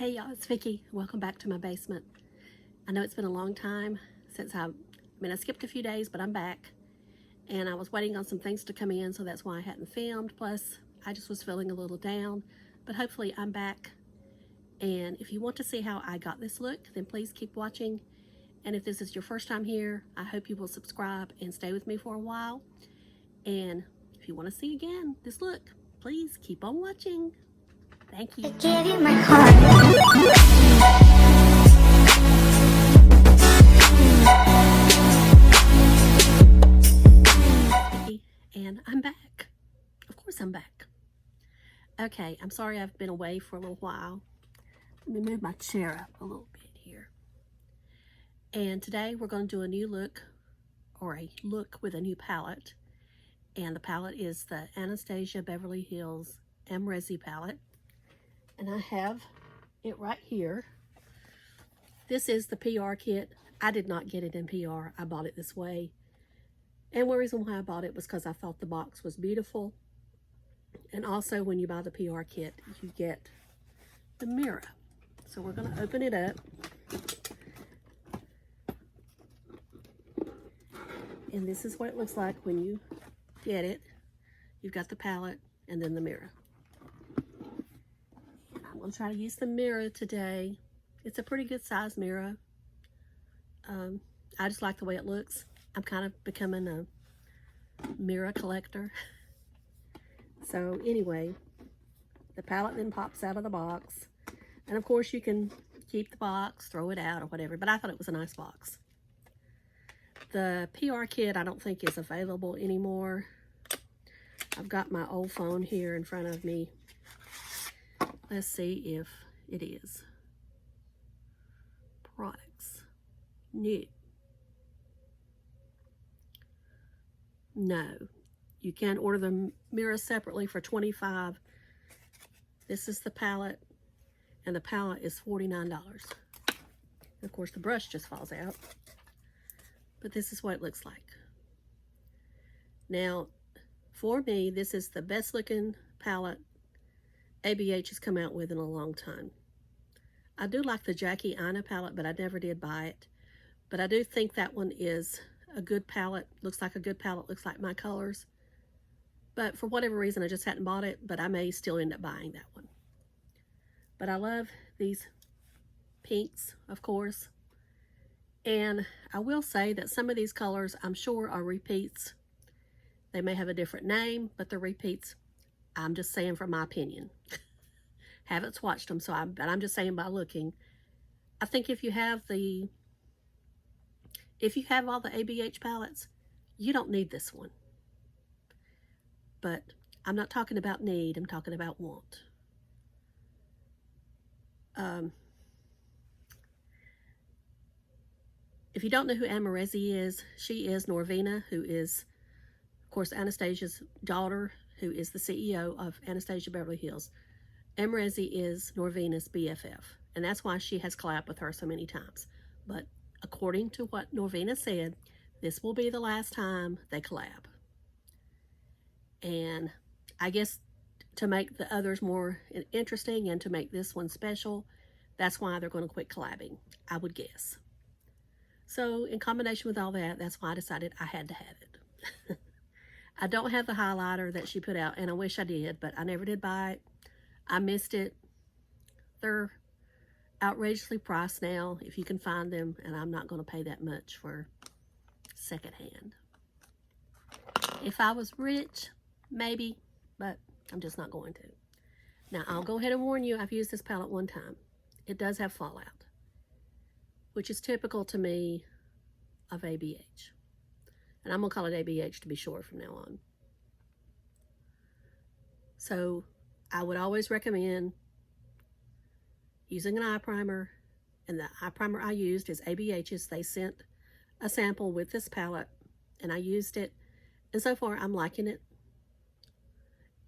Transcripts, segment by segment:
Hey y'all, it's Vicky. Welcome back to my basement. I know it's been a long time since I skipped a few days, but I'm back. And I was waiting on some things to come in, so that's why I hadn't filmed. Plus, I just was feeling a little down, but hopefully I'm back. And if you want to see how I got this look, then please keep watching. And if this is your first time here, I hope you will subscribe and stay with me for a while. And if you want to see again this look, please keep on watching. Thank you. I gave you my heart. And I'm back. Of course I'm back. Okay, I'm sorry I've been away for a little while. Let me move my chair up a little bit here. And today we're going to do a new look, or a look with a new palette. And the palette is the Anastasia Beverly Hills Amrezy palette. And I have it right here. This is the PR kit. I did not get it in PR. I bought it this way. And the reason why I bought it was because I thought the box was beautiful. And also when you buy the PR kit, you get the mirror. So we're going to open it up. And this is what it looks like when you get it. You've got the palette and then the mirror. And I'm going to try to use the mirror today. It's a pretty good size mirror. I just like the way it looks. I'm kind of becoming a mirror collector. So anyway, the palette then pops out of the box. And of course you can keep the box, throw it out or whatever, but I thought it was a nice box. The PR kit I don't think is available anymore. I've got my old phone here in front of me. Let's see if it is. Products. New. No. You can order the mirror separately for $25. This is the palette, and the palette is $49. Of course, the brush just falls out. But this is what it looks like. Now, for me, this is the best looking palette ABH has come out with in a long time. I do like the Nyx Eyeliner palette, but I never did buy it. But I do think that one is a good palette. Looks like a good palette, looks like my colors. But for whatever reason, I just hadn't bought it, but I may still end up buying that one. But I love these pinks, of course. And I will say that some of these colors, I'm sure, are repeats. They may have a different name, but they're repeats. I'm just saying from my opinion. Haven't swatched them, but I'm just saying by looking. I think if you have all the ABH palettes, you don't need this one. But I'm not talking about need, I'm talking about want. If you don't know who Amrezy is, she is Norvina, who is, of course, Anastasia's daughter, who is the CEO of Anastasia Beverly Hills. Amrezy is Norvina's BFF, and that's why she has collabed with her so many times. But according to what Norvina said, this will be the last time they collab. And I guess to make the others more interesting and to make this one special, that's why they're going to quit collabing, I would guess. So in combination with all that, that's why I decided I had to have it. I don't have the highlighter that she put out, and I wish I did, but I never did buy it. I missed it. They're outrageously priced now, if you can find them, and I'm not going to pay that much for secondhand. If I was rich, maybe, but I'm just not going to. Now, I'll go ahead and warn you, I've used this palette one time. It does have fallout, which is typical to me of ABH. And I'm going to call it ABH to be short from now on. So, I would always recommend using an eye primer. And the eye primer I used is ABH's. They sent a sample with this palette, and I used it. And so far, I'm liking it.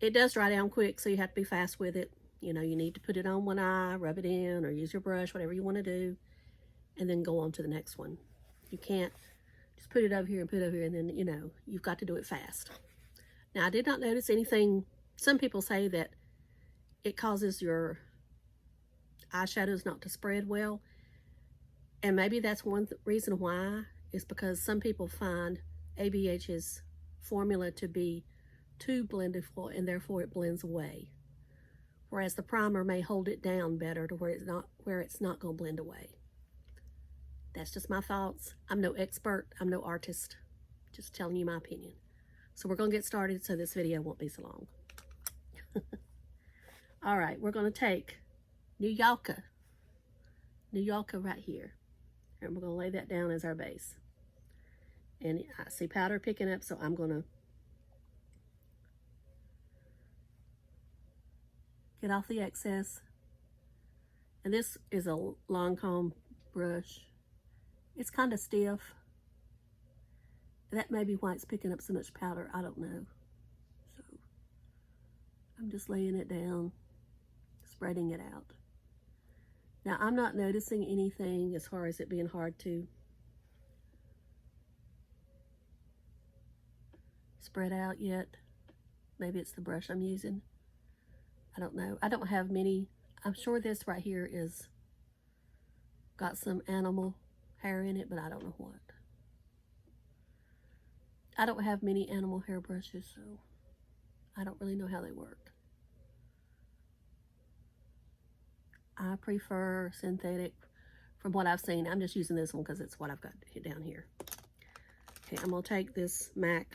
It does dry down quick, so you have to be fast with it. You know, you need to put it on one eye, rub it in, or use your brush, whatever you want to do, and then go on to the next one. You can't just put it over here and put it over here, and then, you know, you've got to do it fast. Now, I did not notice anything. Some people say that it causes your eyeshadows not to spread well. And maybe that's one reason why, is because some people find ABH's formula to be too blendable and therefore it blends away. Whereas the primer may hold it down better to where it's not going to blend away. That's just my thoughts. I'm no expert. I'm no artist. Just telling you my opinion. So we're going to get started so this video won't be so long. All right, we're going to take New Yorker right here. And we're going to lay that down as our base. And I see powder picking up, so I'm going to get off the excess. And this is a long comb brush. It's kind of stiff. That may be why it's picking up so much powder. I don't know. So I'm just laying it down, spreading it out. Now I'm not noticing anything as far as it being hard to spread out yet. Maybe it's the brush I'm using. I don't know. I don't have many. I'm sure this right here is got some animal hair in it, but I don't know what. I don't have many animal hair brushes, so I don't really know how they work. I prefer synthetic from what I've seen. I'm just using this one because it's what I've got down here. Okay, I'm going to take this MAC.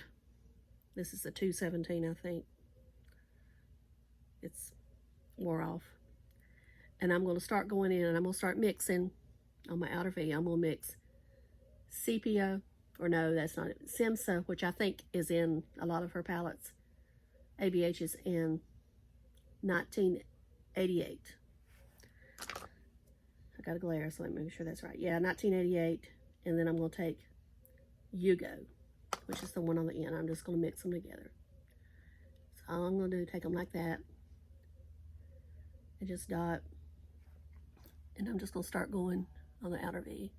This is a 217, I think. It's wore off. And I'm going to start going in and I'm going to start mixing on my outer V. I'm going to mix sepia, or no, that's not it, Simsa, which I think is in a lot of her palettes. ABH is in 1988. I got a glare, so let me make sure that's right. Yeah, 1988. And then I'm going to take Yugo, which is the one on the end. I'm just going to mix them together. So all I'm going to do, take them like that. And just dot. And I'm just going to start going on the outer V.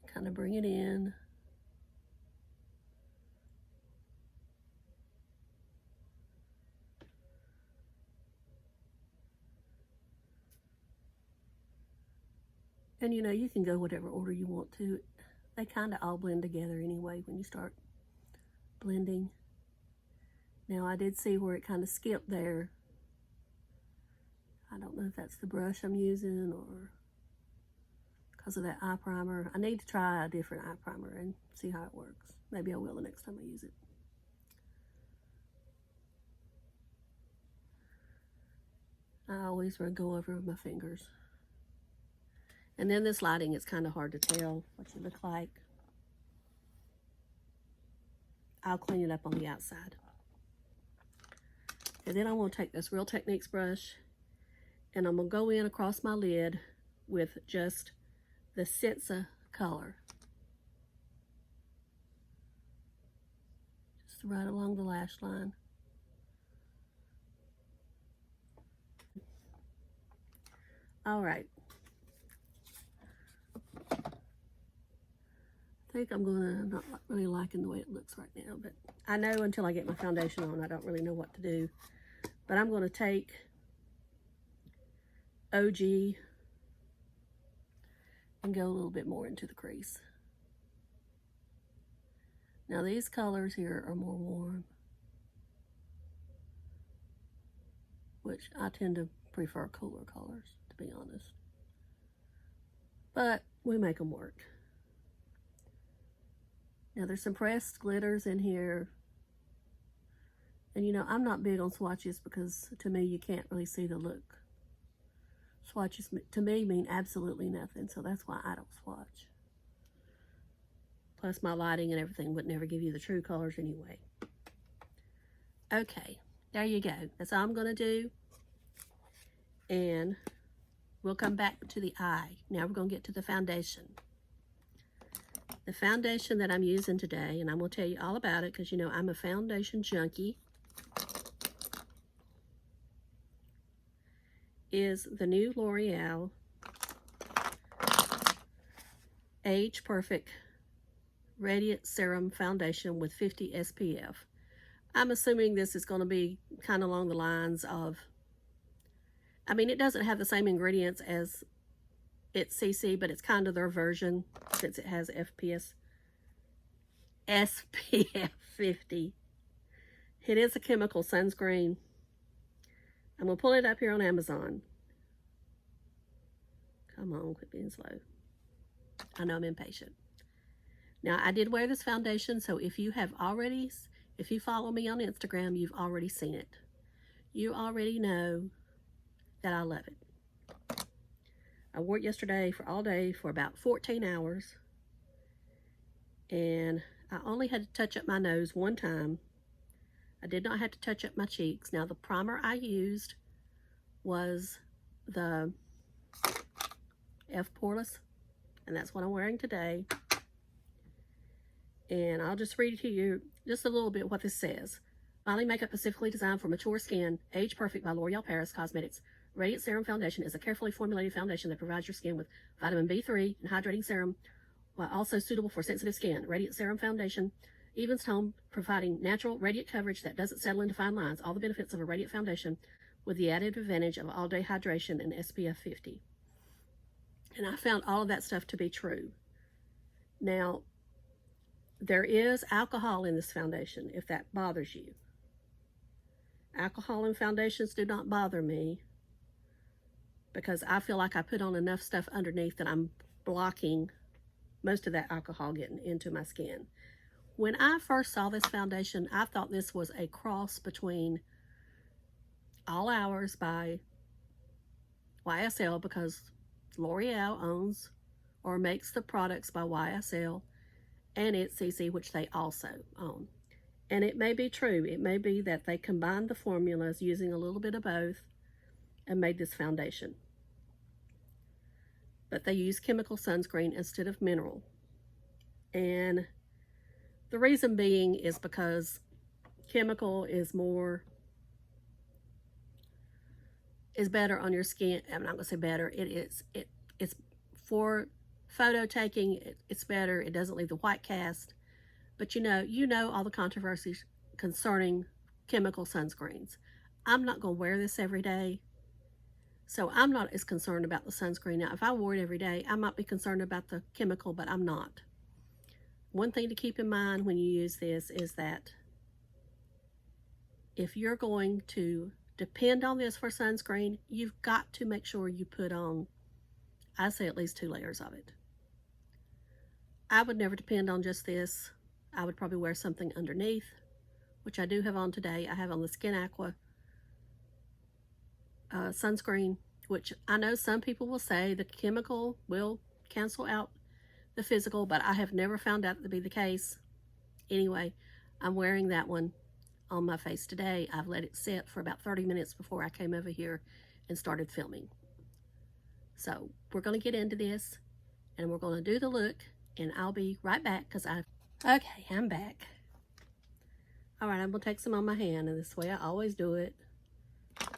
Kind of bring it in. And you know, you can go whatever order you want to. They kind of all blend together anyway when you start blending. Now I did see where it kind of skipped there. I don't know if that's the brush I'm using or because of that eye primer. I need to try a different eye primer and see how it works. Maybe I will the next time I use it. I always go over with my fingers. And then this lighting, it's kind of hard to tell what you look like. I'll clean it up on the outside. And then I'm going to take this Real Techniques brush and I'm going to go in across my lid with just the Senza color. Just right along the lash line. All right. I think I'm not really liking the way it looks right now, but I know until I get my foundation on, I don't really know what to do. But I'm going to take OG and go a little bit more into the crease. Now these colors here are more warm, which I tend to prefer cooler colors, to be honest. But we make them work. Now there's some pressed glitters in here. And you know, I'm not big on swatches because to me you can't really see the look. Swatches to me mean absolutely nothing, so that's why I don't swatch. Plus my lighting and everything would never give you the true colors anyway. Okay, there you go. That's all I'm gonna do. And we'll come back to the eye. Now we're gonna get to the foundation. The foundation that I'm using today, and I'm going to tell you all about it because, you know, I'm a foundation junkie, is the new Loreal Age Perfect Radiant Serum Foundation with 50 SPF. I'm assuming this is going to be kind of along the lines of, I mean, it doesn't have the same ingredients as it's CC, but it's kind of their version since it has SPF 50. It is a chemical sunscreen. I'm going to pull it up here on Amazon. Come on, quit being slow. I know I'm impatient. Now, I did wear this foundation, so if you follow me on Instagram, you've already seen it. You already know that I love it. I wore it yesterday for all day for about 14 hours. And I only had to touch up my nose one time. I did not have to touch up my cheeks. Now, the primer I used was the Poreless, and that's what I'm wearing today. And I'll just read to you just a little bit what this says. Body makeup specifically designed for mature skin, age perfect by L'Oreal Paris Cosmetics. Radiant Serum Foundation is a carefully formulated foundation that provides your skin with vitamin B3 and hydrating serum, while also suitable for sensitive skin. Radiant Serum Foundation evens tone, providing natural radiant coverage that doesn't settle into fine lines. All the benefits of a radiant foundation with the added advantage of all-day hydration and SPF 50. And I found all of that stuff to be true. Now, there is alcohol in this foundation, if that bothers you. Alcohol in foundations do not bother me because I feel like I put on enough stuff underneath that I'm blocking most of that alcohol getting into my skin. When I first saw this foundation, I thought this was a cross between All Hours by YSL, because L'Oreal owns or makes the products by YSL, and it's CC, which they also own. And it may be true. It may be that they combined the formulas using a little bit of both and made this foundation. But they use chemical sunscreen instead of mineral. And the reason being is because chemical is better on your skin. I'm not going to say better. It's for photo taking. It's better. It doesn't leave the white cast. But you know all the controversies concerning chemical sunscreens. I'm not going to wear this every day, so I'm not as concerned about the sunscreen. Now, if I wore it every day, I might be concerned about the chemical, but I'm not. One thing to keep in mind when you use this is that if you're going to depend on this for sunscreen, you've got to make sure you put on, I say, at least 2 layers of it. I would never depend on just this. I would probably wear something underneath, which I do have on today. I have on the Skin Aqua sunscreen, which I know some people will say the chemical will cancel out the physical, but I have never found that to be the case. Anyway, I'm wearing that one on my face today. I've let it sit for about 30 minutes before I came over here and started filming. So we're going to get into this and we're going to do the look, and I'll be right back okay, I'm back. All right, I'm going to take some on my hand, and this way I always do it. I'm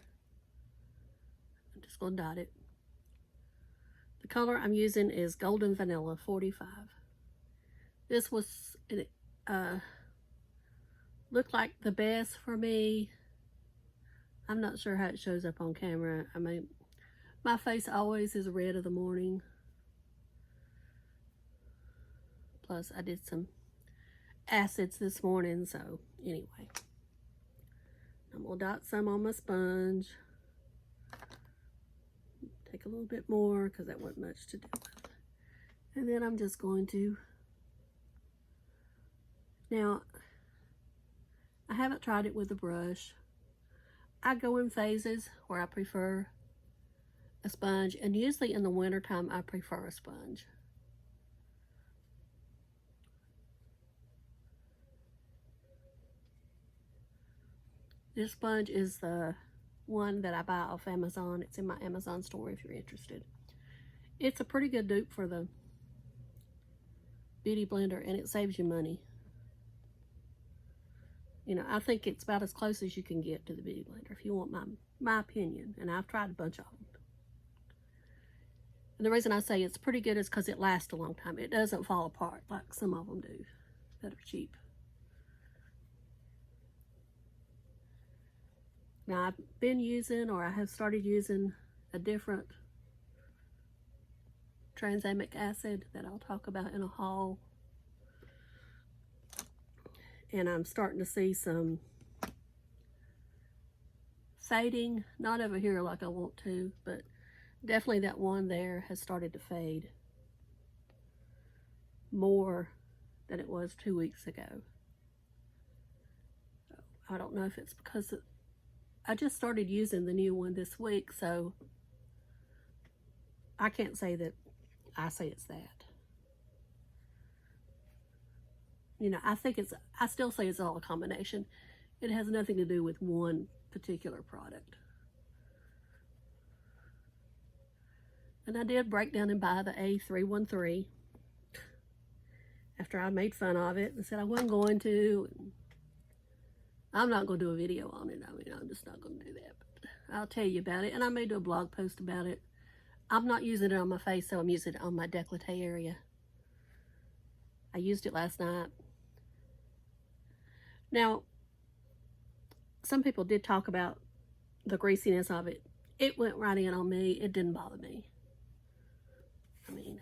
just going to dot it. The color I'm using is Golden Vanilla 45. This was, looked like the best for me. I'm not sure how it shows up on camera. I mean, my face always is red of the morning. Plus, I did some acids this morning, so anyway. I'm going to dot some on my sponge. Take a little bit more because that wasn't much to do with. And then I'm just going to, now, I haven't tried it with a brush. I go in phases where I prefer a sponge, and usually in the wintertime I prefer a sponge. This sponge is the one that I buy off Amazon. It's in my Amazon store if you're interested. It's a pretty good dupe for the Beauty Blender, and it saves you money. You know, I think it's about as close as you can get to the Beauty Blender if you want my opinion, and I've tried a bunch of them. And the reason I say it's pretty good is because it lasts a long time. It doesn't fall apart like some of them do that are cheap. Now I've been using, or I have started using, a different tranexamic acid that I'll talk about in a haul. And I'm starting to see some fading, not over here like I want to, but definitely that one there has started to fade more than it was 2 weeks ago. I don't know if it's because I just started using the new one this week, so I can't say that I say it's that. You know, I still say it's all a combination. It has nothing to do with one particular product. And I did break down and buy the A313 after I made fun of it and said I wasn't going to. I'm not going to do a video on it. I mean, I'm just not going to do that. But I'll tell you about it. And I may do a blog post about it. I'm not using it on my face, so I'm using it on my décolleté area. I used it last night. Now, some people did talk about the greasiness of it. It went right in on me. It didn't bother me. I mean,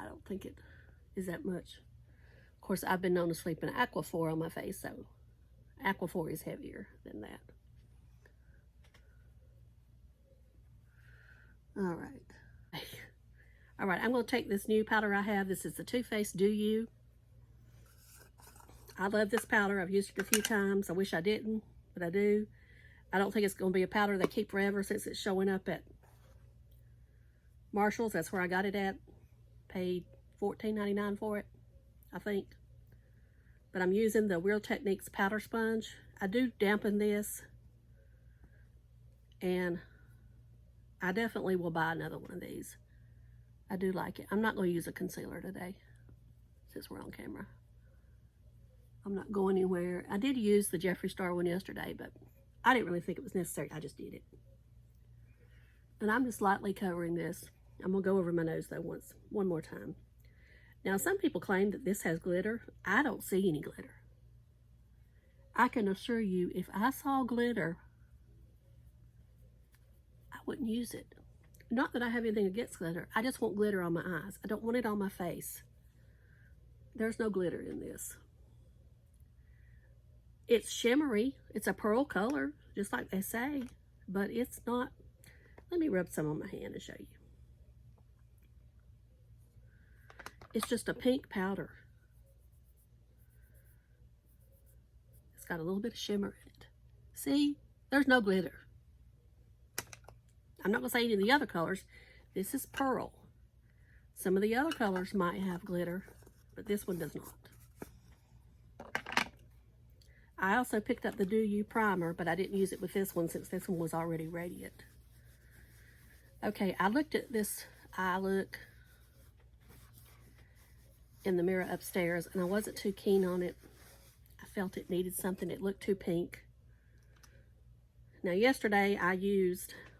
I don't think it is that much. Of course, I've been known to sleep in Aquaphor on my face, so Aquaphor is heavier than that. All right. All right, I'm going to take this new powder I have. This is the Too Faced Do You. I love this powder. I've used it a few times. I wish I didn't, but I do. I don't think it's going to be a powder they keep forever since it's showing up at Marshall's. That's where I got it at. Paid $14.99 for it, I think. But I'm using the Real Techniques powder sponge. I do dampen this, and I definitely will buy another one of these. I do like it. I'm not going to use a concealer today since we're on camera. I'm not going anywhere. I did use the Jeffree Star one yesterday, but I didn't really think it was necessary. I just did it. And I'm just lightly covering this. I'm going to go over my nose, though, one more time. Now, some people claim that this has glitter. I don't see any glitter. I can assure you, if I saw glitter, I wouldn't use it. Not that I have anything against glitter. I just want glitter on my eyes. I don't want it on my face. There's no glitter in this. It's shimmery. It's a pearl color, just like they say, but it's not. Let me rub some on my hand and show you. It's just a pink powder. It's got a little bit of shimmer in it. See, there's no glitter. I'm not going to say any of the other colors. This is pearl. Some of the other colors might have glitter, but this one does not. I also picked up the Do You primer, but I didn't use it with this one since this one was already radiant. Okay, I looked at this eye look in the mirror upstairs, and I wasn't too keen on it. I felt it needed something. It looked too pink. Now, yesterday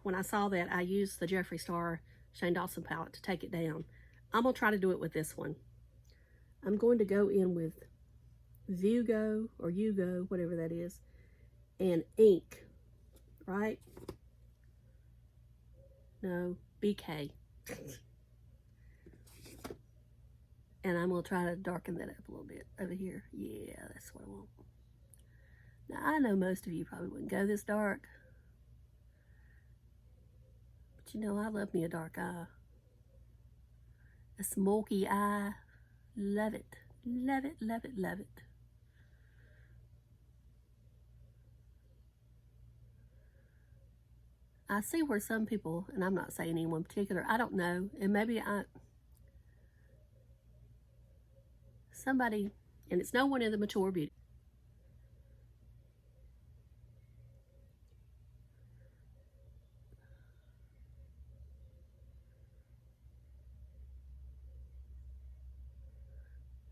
when I saw that, I used the Jeffree Star Shane Dawson palette to take it down. I'm going to try to do it with this one. I'm going to go in with Vugo or Yugo, whatever that is, and ink, right? No, BK. And I'm going to try to darken that up a little bit over here. Yeah, that's what I want. Now, I know most of you probably wouldn't go this dark. But you know, I love me a dark eye. A smoky eye. Love it. Love it, love it, love it. I see where some people, and I'm not saying anyone particular, I don't know, and maybe somebody, and it's no one in the mature beauty.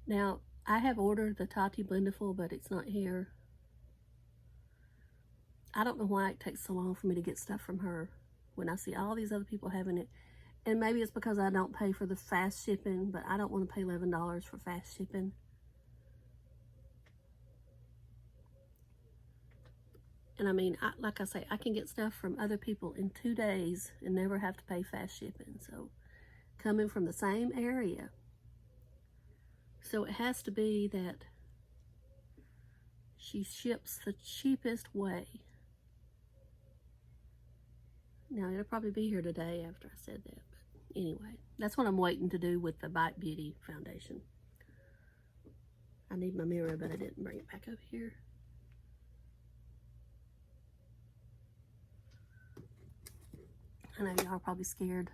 Now, I have ordered the Tati Blendiful, but it's not here. I don't know why it takes so long for me to get stuff from her when I see all these other people having it. And maybe it's because I don't pay for the fast shipping, but I don't want to pay $11 for fast shipping. And I mean, like I say, I can get stuff from other people in 2 days and never have to pay fast shipping. So coming from the same area. So it has to be that she ships the cheapest way. Now, it'll probably be here today after I said that. But anyway, that's what I'm waiting to do with the Bite Beauty Foundation. I need my mirror, but I didn't bring it back over here. I know y'all are probably scared.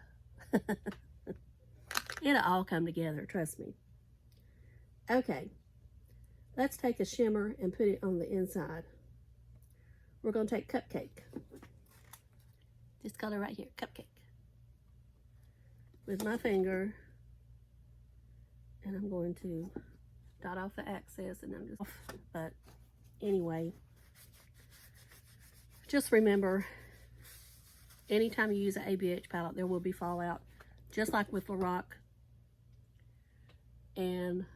It'll all come together, trust me. Okay, let's take a shimmer and put it on the inside. We're going to take Cupcake. This color right here, Cupcake. With my finger. And I'm going to dot off the excess, and I'm just off. But anyway, just remember, anytime you use an ABH palette, there will be fallout, just like with Loreal. And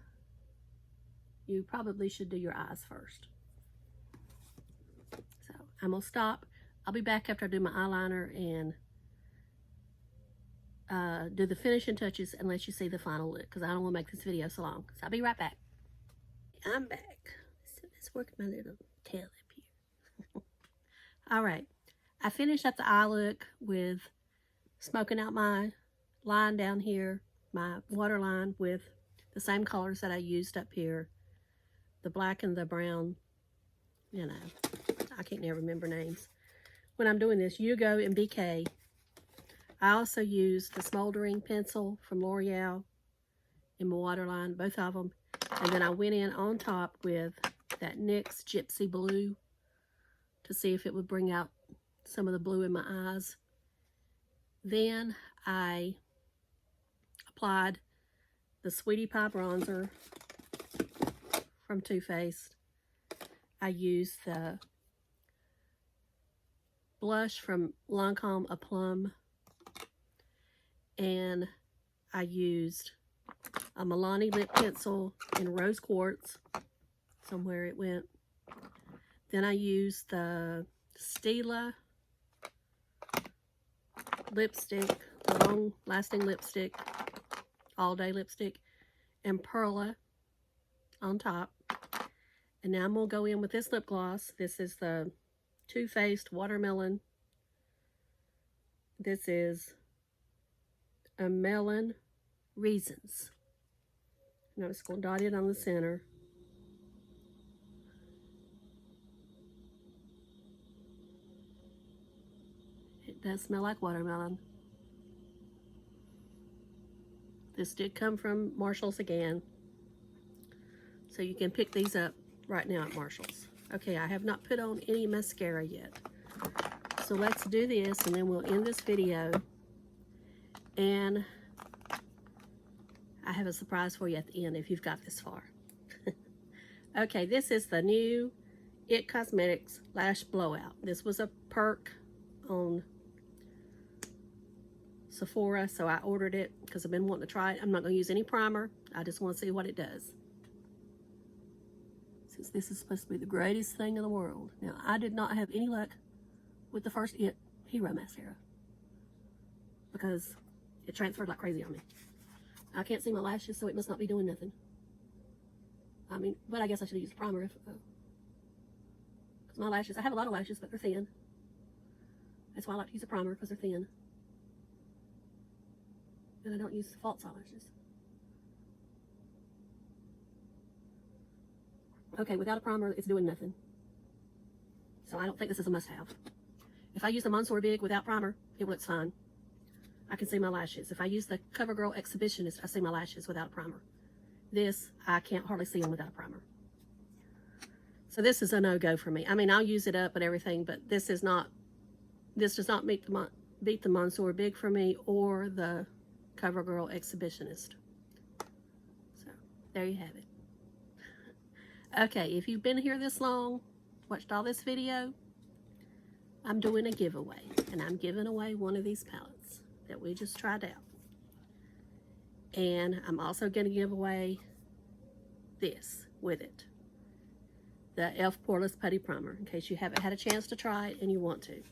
you probably should do your eyes first. So I'm gonna stop. I'll be back after I do my eyeliner and do the finishing touches and let you see the final look, because I don't want to make this video so long. So I'll be right back. I'm back. Let's work my little tail up here. All right. I finished up the eye look with smoking out my line down here, my waterline, with the same colors that I used up here, the black and the brown. You know, I can't never remember names. When I'm doing this, Hugo and BK. I also used the Smoldering pencil from Loreal in my waterline, both of them. And then I went in on top with that NYX Gypsy Blue to see if it would bring out some of the blue in my eyes. Then I applied the Sweetie Pie bronzer from Too Faced. I used the blush from Lancome A Plum, and I used a Milani lip pencil in Rose Quartz. Somewhere it went. Then I used the Stila lipstick, the long-lasting lipstick, all-day lipstick, and Perla on top. And now I'm going to go in with this lip gloss. This is the Too Faced Watermelon. This is a Melon Reasons. And I'm just going to dot it on the center. It does smell like watermelon. This did come from Marshall's again. So you can pick these up right now at Marshall's. Okay, I have not put on any mascara yet. So let's do this and then we'll end this video. And I have a surprise for you at the end if you've got this far. Okay, this is the new ItCosmetics Lash Blowout. This was a perk on Sephora, so I ordered it because I've been wanting to try it. I'm not going to use any primer. I just want to see what it does. Since this is supposed to be the greatest thing in the world. Now, I did not have any luck with the first It Hero Mascara because it transferred like crazy on me. I can't see my lashes, so it must not be doing nothing. I mean, but I guess I should have used a primer if, because my lashes, I have a lot of lashes, but they're thin. That's why I like to use a primer, because they're thin. And I don't use false eyelashes. Okay, without a primer, it's doing nothing. So I don't think this is a must-have. If I use the Monsieur Big without primer, it looks fine. I can see my lashes. If I use the CoverGirl Exhibitionist, I see my lashes without a primer. This, I can't hardly see them without a primer. So this is a no-go for me. I mean, I'll use it up and everything, but this does not beat the Monsieur Big for me or the CoverGirl Exhibitionist. So there you have it. Okay, if you've been here this long, watched all this video, I'm doing a giveaway, and I'm giving away one of these palettes that we just tried out. And I'm also going to give away this with it. the e.l.f. Poreless Putty Primer, in case you haven't had a chance to try it and you want to.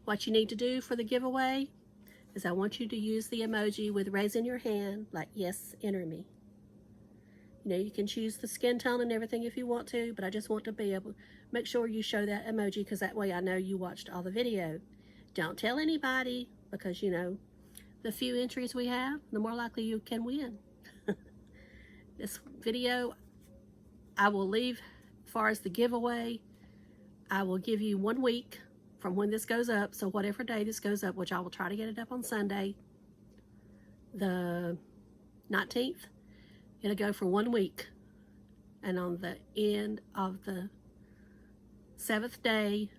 What you need to do for the giveaway is I want you to use the emoji with raising your hand, like, yes, enter me. You know, you can choose the skin tone and everything if you want to, but I just want to be able to make sure you show that emoji, because that way I know you watched all the video. Don't tell anybody, because, you know, the few entries we have, the more likely you can win. This video, I will leave as far as the giveaway. I will give you 1 week from when this goes up. So whatever day this goes up, which I will try to get it up on Sunday, the 19th, it'll go for 1 week. And on the end of the 7th day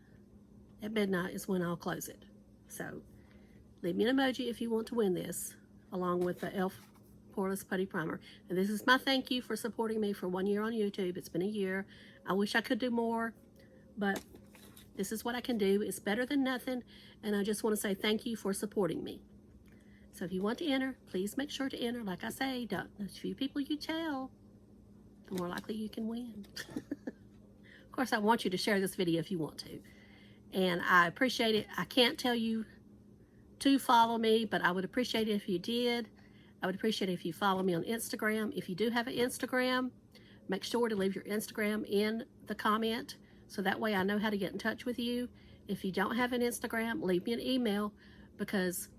at midnight is when I'll close it. So leave me an emoji if you want to win this, along with the e.l.f. Poreless Putty Primer. And this is my thank you for supporting me for 1 year on YouTube. It's been a year. I wish I could do more, but this is what I can do. It's better than nothing, and I just want to say thank you for supporting me. So if you want to enter, please make sure to enter. Like I say, the few people you tell, the more likely you can win. Of course, I want you to share this video if you want to, and I appreciate it. I can't tell you to follow me, but I would appreciate it if you did. I would appreciate it if you follow me on Instagram. If you do have an Instagram, make sure to leave your Instagram in the comment, so that way I know how to get in touch with you. If you don't have an Instagram, leave me an email, because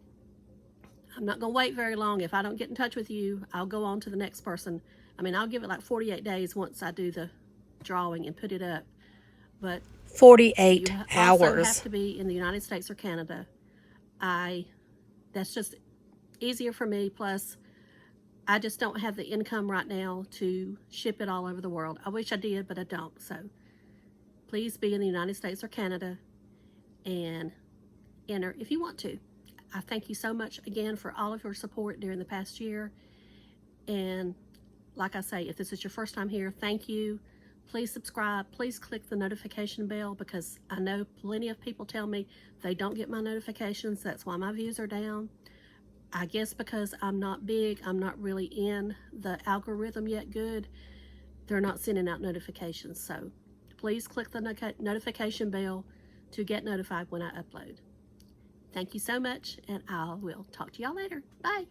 I'm not going to wait very long. If I don't get in touch with you, I'll go on to the next person. I mean, I'll give it like 48 days once I do the drawing and put it up. But 48 you hours. also have to be in the United States or Canada. That's just easier for me. Plus, I just don't have the income right now to ship it all over the world. I wish I did, but I don't. So please be in the United States or Canada and enter if you want to. I thank you so much again for all of your support during the past year. And like I say, if this is your first time here, thank you. Please subscribe. Please click the notification bell, because I know plenty of people tell me they don't get my notifications. That's why my views are down. I guess because I'm not big, I'm not really in the algorithm yet good. They're not sending out notifications. So please click the notification bell to get notified when I upload. Thank you so much, and I will talk to y'all later. Bye.